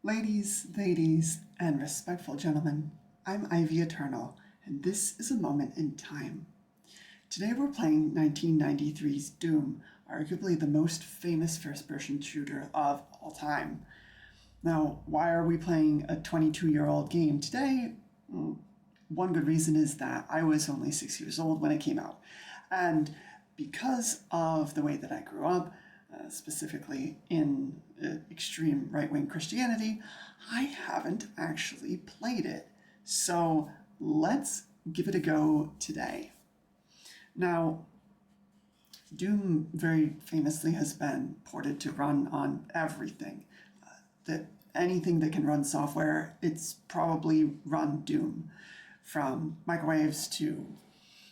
Ladies, and respectful gentlemen, I'm ivy.eternal, and this is a moment in time. Today we're playing 1993's Doom, arguably the most famous first-person shooter of all time. Now, why are we playing a 22-year-old game today? One good reason is that I was only 6 years old when it came out. And because of the way that I grew up, specifically in extreme right-wing Christianity, I haven't actually played it. So let's give it a go today. Now, Doom very famously has been ported to run on everything. Anything that can run software, it's probably run Doom. From microwaves to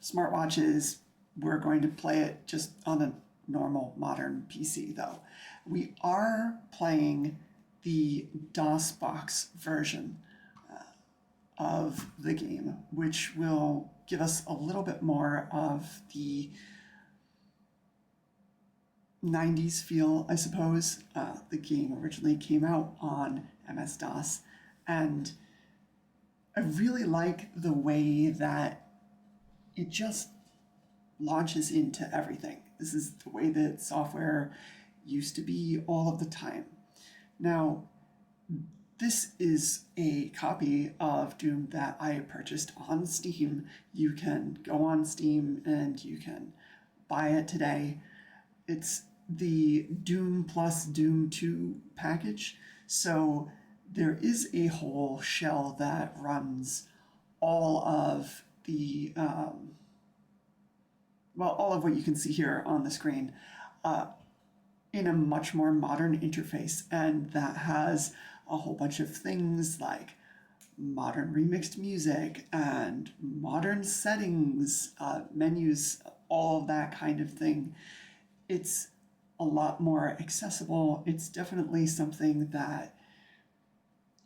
smartwatches, we're going to play it just on a normal modern PC though. We are playing the DOSbox version of the game, which will give us a little bit more of the 90s feel, I suppose. The game originally came out on MS-DOS, and I really like the way that it just launches into everything. This is the way that software used to be all of the time. Now, this is a copy of Doom that I purchased on Steam. You can go on Steam and you can buy it today. It's the Doom plus Doom 2 package. So there is a whole shell that runs all of the all of what you can see here on the screen in a much more modern interface, and that has a whole bunch of things like modern remixed music and modern settings, menus, all of that kind of thing. It's a lot more accessible. It's definitely something that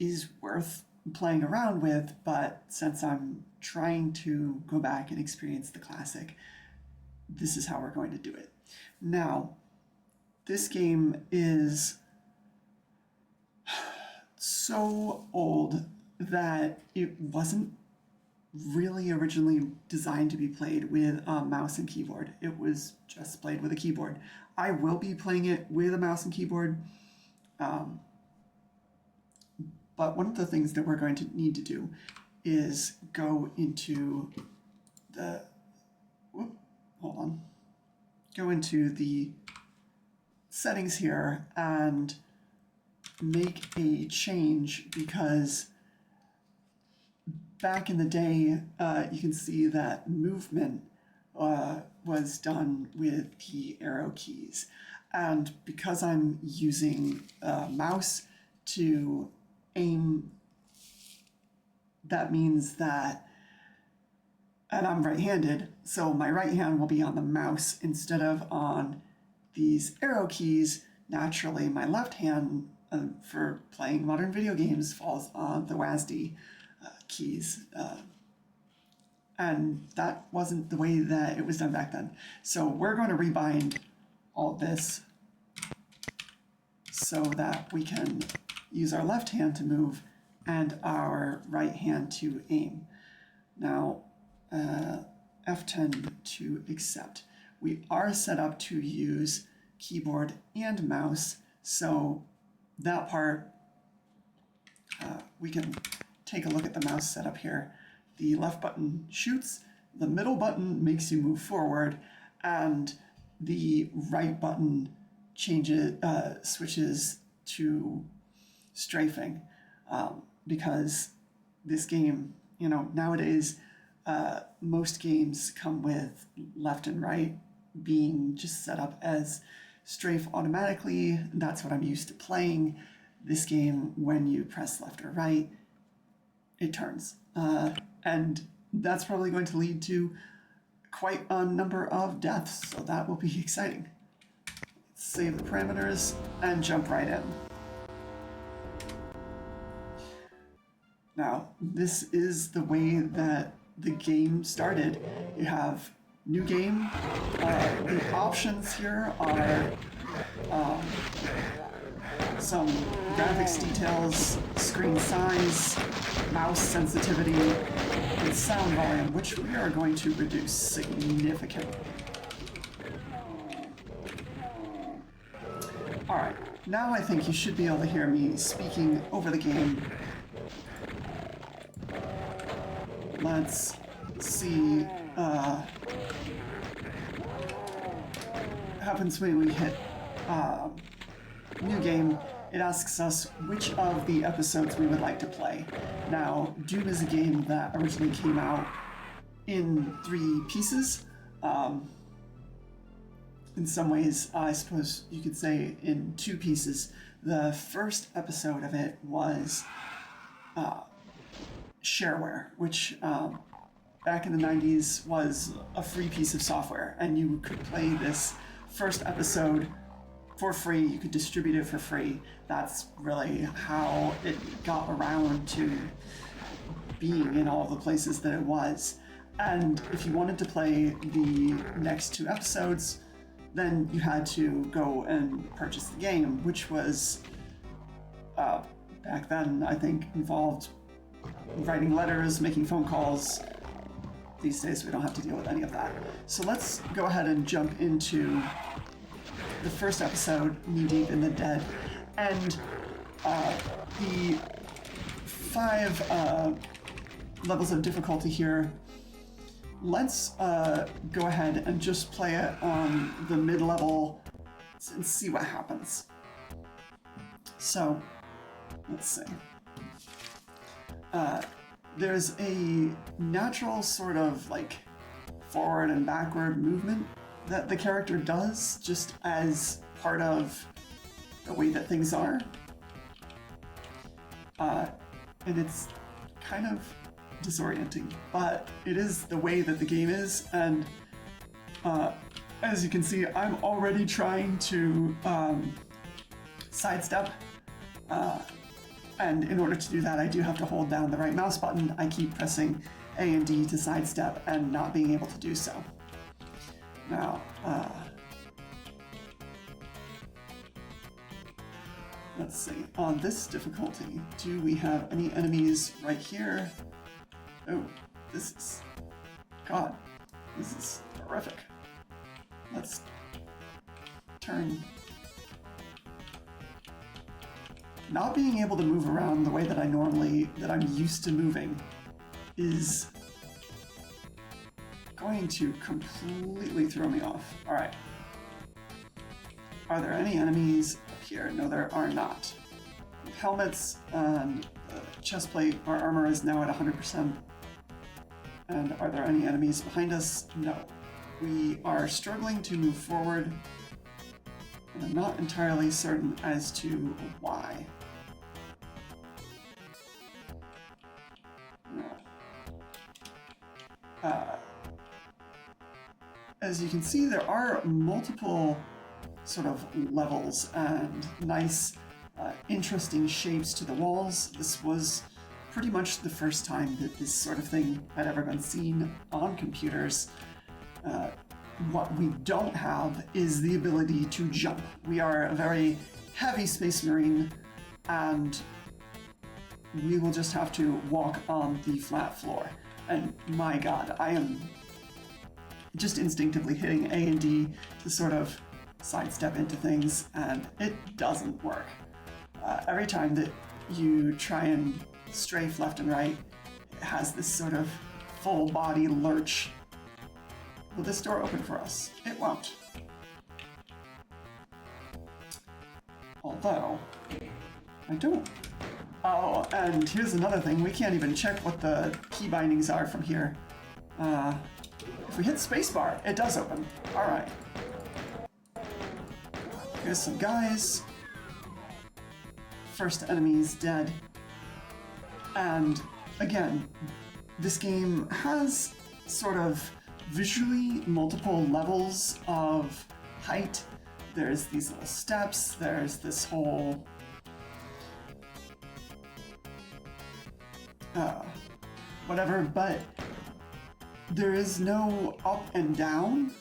is worth playing around with, but since I'm trying to go back and experience the classic, this is how we're going to do it. Now, this game is so old that it wasn't really originally designed to be played with a mouse and keyboard. It was just played with a keyboard. I will be playing it with a mouse and keyboard, but one of the things that we're going to need to do is go into the go into the settings here and make a change, because back in the day, you can see that movement was done with the arrow keys. And because I'm using a mouse to aim, that means that, and I'm right-handed, so my right hand will be on the mouse instead of on these arrow keys. Naturally, my left hand for playing modern video games falls on the WASD keys. And that wasn't the way that it was done back then. So we're going to rebind all this so that we can use our left hand to move and our right hand to aim. Now, F10 to accept. We are set up to use keyboard and mouse, so that part, we can take a look at the mouse setup here. The left button shoots, the middle button makes you move forward, and the right button switches to strafing, because this game, nowadays, most games come with left and right being just set up as strafe automatically. That's what I'm used to playing. This game, when you press left or right, it turns. And that's probably going to lead to quite a number of deaths, so that will be exciting. Let's save the parameters and jump right in. Now, this is the way that the game started. You have new game. The options here are some graphics details, screen size, mouse sensitivity, and sound volume, which we are going to reduce significantly. Alright, now I think you should be able to hear me speaking over the game. Let's see, happens when we hit new game. It asks us which of the episodes we would like to play. Now, Doom is a game that originally came out in 3 pieces. In some ways, I suppose you could say in 2 pieces. The first episode of it was shareware, which back in the 90s was a free piece of software, and you could play this first episode for free. You could distribute it for free. That's really how it got around to being in all the places that it was. And if you wanted to play the next 2 episodes, then you had to go and purchase the game, which was, back then, I think, involved writing letters, making phone calls. These days, we don't have to deal with any of that. So let's go ahead and jump into the first episode, Knee Deep in the Dead. And the 5 levels of difficulty here. Let's go ahead and just play it on the mid-level and see what happens. So, let's see. There's a natural sort of like forward and backward movement that the character does just as part of the way that things are. And it's kind of disorienting, but it is the way that the game is, and as you can see, I'm already trying to sidestep, and in order to do that, I do have to hold down the right mouse button. I keep pressing A and D to sidestep and not being able to do so. Now, let's see, on this difficulty, do we have any enemies right here? Oh, this is, God, this is horrific. Let's turn. Not being able to move around the way that I'm used to moving is going to completely throw me off. All right. Are there any enemies up here? No, there are not. Helmets and chest plate, our armor is now at 100%. And are there any enemies behind us? No. We are struggling to move forward, and I'm not entirely certain as to why. As you can see, there are multiple sort of levels and nice, interesting shapes to the walls. This was pretty much the first time that this sort of thing had ever been seen on computers. What we don't have is the ability to jump. We are a very heavy space marine, and we will just have to walk on the flat floor. And my God, I am just instinctively hitting A and D to sort of sidestep into things, and it doesn't work. Every time that you try and strafe left and right, it has this sort of full body lurch. Will this door open for us? It won't. Although, I don't. Oh, and here's another thing. We can't even check what the key bindings are from here. If we hit spacebar, it does open. All right. Here's some guys. First enemy's dead. And again, this game has sort of visually multiple levels of height. There's these little steps, there's this whole whatever, but there is no up and down.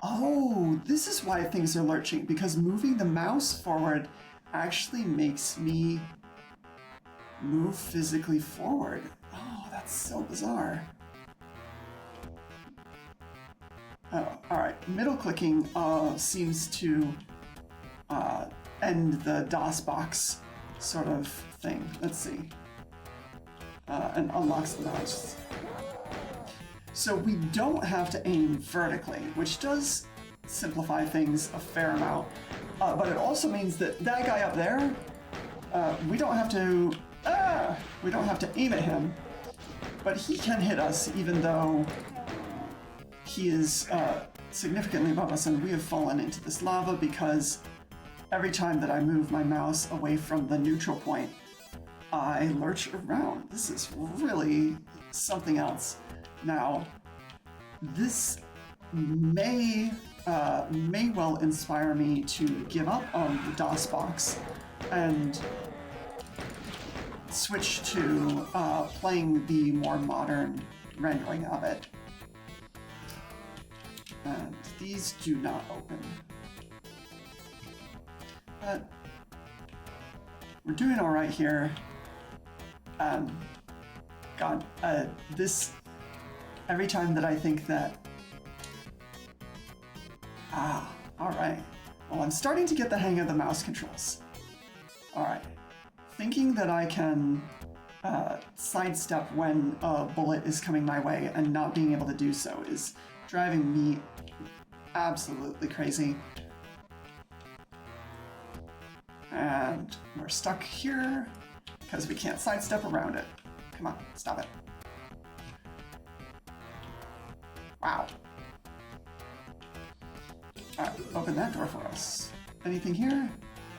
Oh, this is why things are lurching, because moving the mouse forward actually makes me move physically forward. Oh, that's so bizarre. Oh, alright. Middle clicking seems to end the dosbox sort of thing. Let's see. And unlocks the mouse. So we don't have to aim vertically, which does simplify things a fair amount. But it also means that that guy up there, we don't have to aim at him, but he can hit us even though he is significantly above us, and we have fallen into this lava because every time that I move my mouse away from the neutral point, I lurch around. This is really something else. Now, this may well inspire me to give up on the DOSBox and switch to playing the more modern rendering of it. And these do not open. But we're doing all right here. God, this, every time that I think that, all right. Well, I'm starting to get the hang of the mouse controls. All right. Thinking that I can sidestep when a bullet is coming my way and not being able to do so is driving me absolutely crazy. And we're stuck here because we can't sidestep around it. Come on, stop it. Wow. All right, open that door for us. Anything here?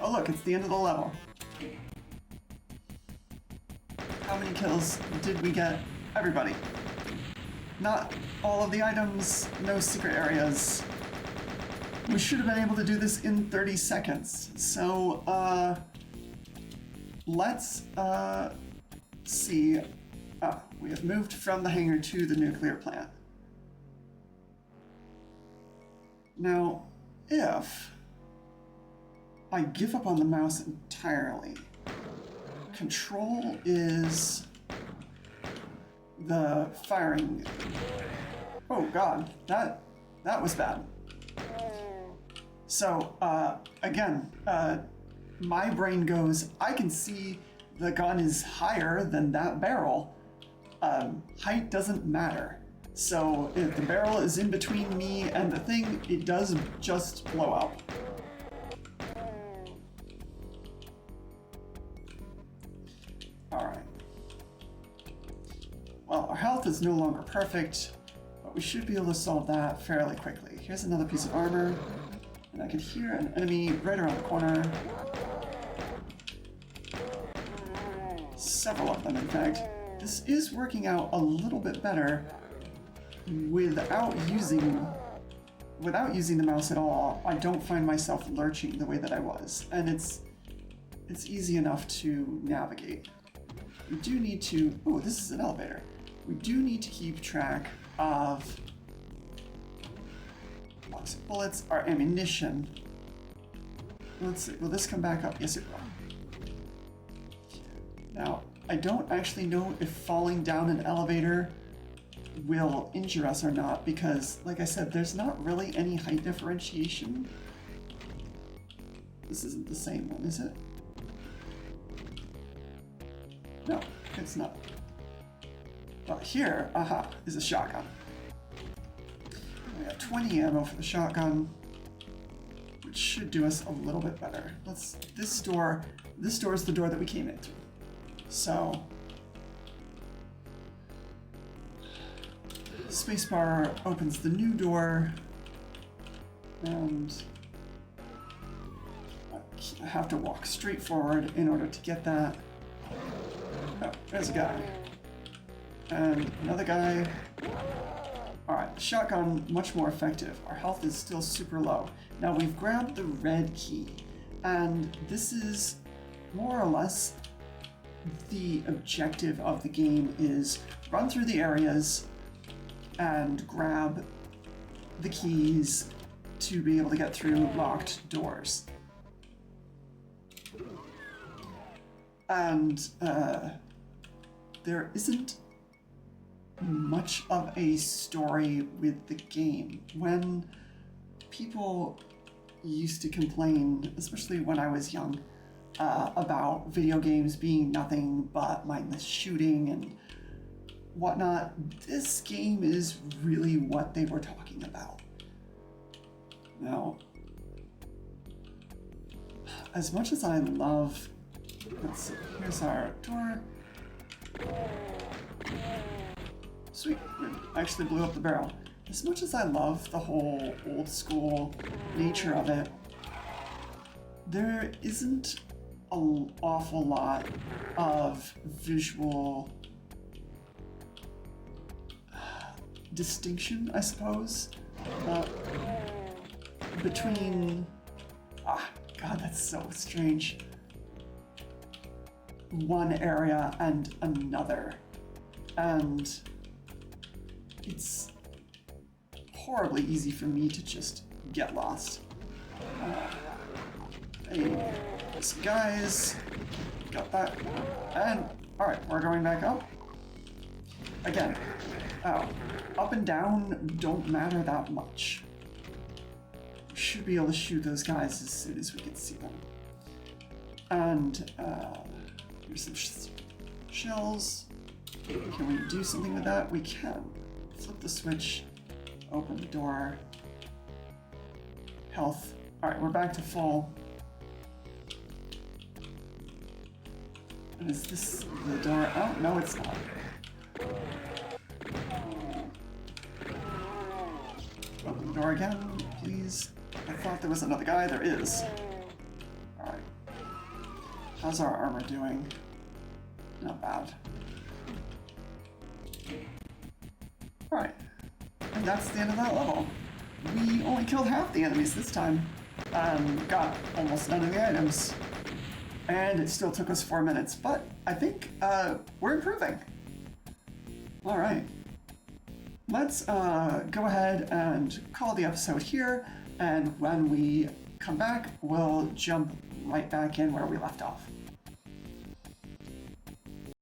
Oh look, it's the end of the level. How many kills did we get? Everybody. Not all of the items, no secret areas. We should have been able to do this in 30 seconds. So, let's see. We have moved from the hangar to the nuclear plant. Now, if I give up on the mouse entirely, control is the firing. Oh God, that was bad. So again, my brain goes, I can see the gun is higher than that barrel. Height doesn't matter. So if the barrel is in between me and the thing, it does just blow up. All right. Well, our health is no longer perfect, but we should be able to solve that fairly quickly. Here's another piece of armor, and I can hear an enemy right around the corner. Several of them, in fact. This is working out a little bit better without using the mouse at all. I don't find myself lurching the way that I was, and it's easy enough to navigate. We do need to, oh, this is an elevator. We do need to keep track of box of bullets, our ammunition. Let's see, will this come back up? Yes, it will. Now, I don't actually know if falling down an elevator will injure us or not, because, like I said, there's not really any height differentiation. This isn't the same one, is it? No, it's not. But here, aha, is a shotgun. We have 20 ammo for the shotgun, which should do us a little bit better. This door is the door that we came in through. So, spacebar opens the new door, and I have to walk straight forward in order to get that. Oh, there's a guy. And another guy. Alright, the shotgun, much more effective. Our health is still super low. Now we've grabbed the red key, and this is more or less the objective of the game is run through the areas and grab the keys to be able to get through locked doors. And there isn't much of a story with the game. When people used to complain, especially when I was young, about video games being nothing but mindless shooting and whatnot, this game is really what they were talking about. Now, as much as I love, let's see, here's our door. Sweet, I actually blew up the barrel. As much as I love the whole old school nature of it, there isn't an awful lot of visual distinction, I suppose, between, God, that's so strange, one area and another. And it's horribly easy for me to just get lost. Hey, guys, got that, and all right, we're going back up. Again, up and down don't matter that much. We should be able to shoot those guys as soon as we can see them. And here's some shells. Can we do something with that? We can. Flip the switch, open the door. Health. All right, we're back to full. And is this the door? Oh, no, it's not. Open the door again, please. I thought there was another guy. There is. All right. How's our armor doing? Not bad. All right. And that's the end of that level. We only killed half the enemies this time and got almost none of the items. And it still took us 4 minutes, but I think we're improving. All right. Let's go ahead and call the episode here, and when we come back, we'll jump right back in where we left off.